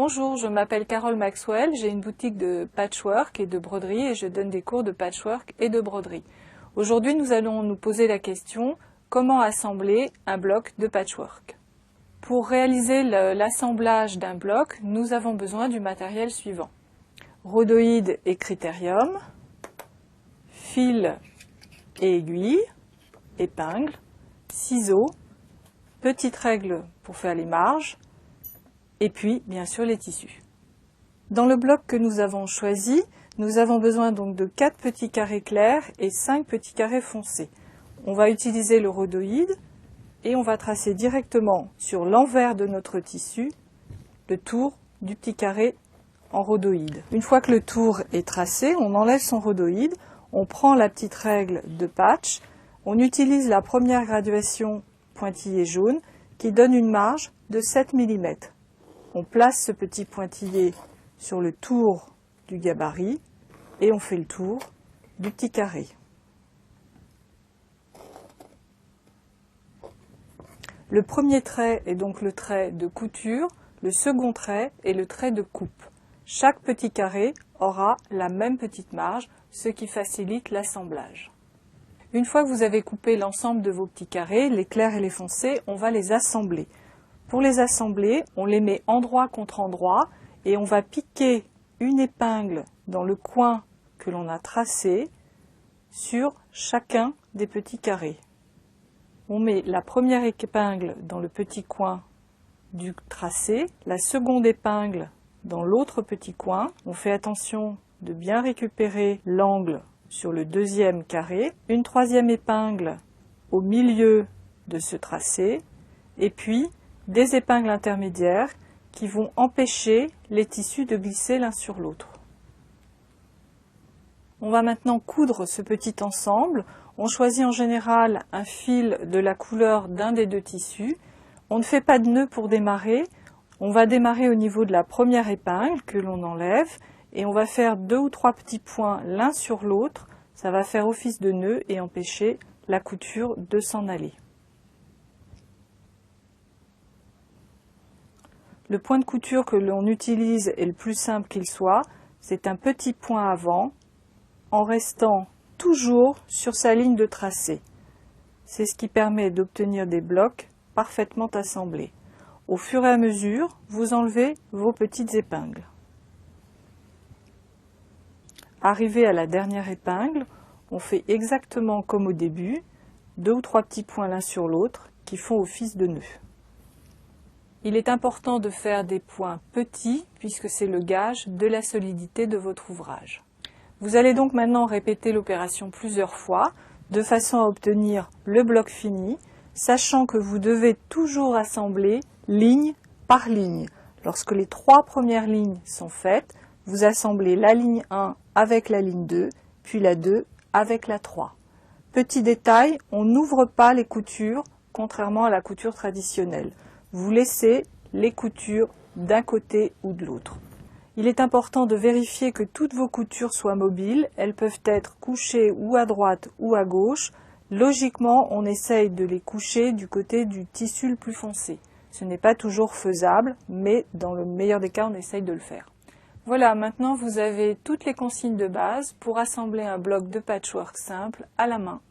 Bonjour, je m'appelle Carole Maxwell, j'ai une boutique de patchwork et de broderie et je donne des cours de patchwork et de broderie. Aujourd'hui, nous allons nous poser la question comment assembler un bloc de patchwork. Pour réaliser l'assemblage d'un bloc, nous avons besoin du matériel suivant. Rhodoïde et critérium, fil et aiguille, épingle, ciseaux, petite règle pour faire les marges, et puis bien sûr les tissus. Dans le bloc que nous avons choisi, nous avons besoin donc de 4 petits carrés clairs et 5 petits carrés foncés. On va utiliser le rhodoïde et on va tracer directement sur l'envers de notre tissu le tour du petit carré en rhodoïde. Une fois que le tour est tracé, on enlève son rhodoïde, on prend la petite règle de patch, on utilise la première graduation pointillé jaune qui donne une marge de 7 mm. On place ce petit pointillé sur le tour du gabarit et on fait le tour du petit carré. Le premier trait est donc le trait de couture, le second trait est le trait de coupe. Chaque petit carré aura la même petite marge, ce qui facilite l'assemblage. Une fois que vous avez coupé l'ensemble de vos petits carrés, les clairs et les foncés, on va les assembler. Pour les assembler, on les met endroit contre endroit et on va piquer une épingle dans le coin que l'on a tracé sur chacun des petits carrés. On met la première épingle dans le petit coin du tracé, la seconde épingle dans l'autre petit coin. On fait attention de bien récupérer l'angle sur le deuxième carré, une troisième épingle au milieu de ce tracé et puis des épingles intermédiaires qui vont empêcher les tissus de glisser l'un sur l'autre. On va maintenant coudre ce petit ensemble. On choisit en général un fil de la couleur d'un des deux tissus. On ne fait pas de nœud pour démarrer. On va démarrer au niveau de la première épingle que l'on enlève et on va faire 2 ou 3 petits points l'un sur l'autre. Ça va faire office de nœud et empêcher la couture de s'en aller. Le point de couture que l'on utilise est le plus simple qu'il soit, c'est un petit point avant en restant toujours sur sa ligne de tracé. C'est ce qui permet d'obtenir des blocs parfaitement assemblés. Au fur et à mesure, vous enlevez vos petites épingles. Arrivé à la dernière épingle, on fait exactement comme au début, 2 ou 3 petits points l'un sur l'autre qui font office de nœud. Il est important de faire des points petits puisque c'est le gage de la solidité de votre ouvrage. Vous allez donc maintenant répéter l'opération plusieurs fois de façon à obtenir le bloc fini, sachant que vous devez toujours assembler ligne par ligne. Lorsque les 3 premières lignes sont faites, vous assemblez la ligne 1 avec la ligne 2, puis la 2 avec la 3. Petit détail, on n'ouvre pas les coutures, contrairement à la couture traditionnelle. Vous laissez les coutures d'un côté ou de l'autre. Il est important de vérifier que toutes vos coutures soient mobiles. Elles peuvent être couchées ou à droite ou à gauche. Logiquement, on essaye de les coucher du côté du tissu le plus foncé. Ce n'est pas toujours faisable, mais dans le meilleur des cas, on essaye de le faire. Voilà, maintenant vous avez toutes les consignes de base pour assembler un bloc de patchwork simple à la main.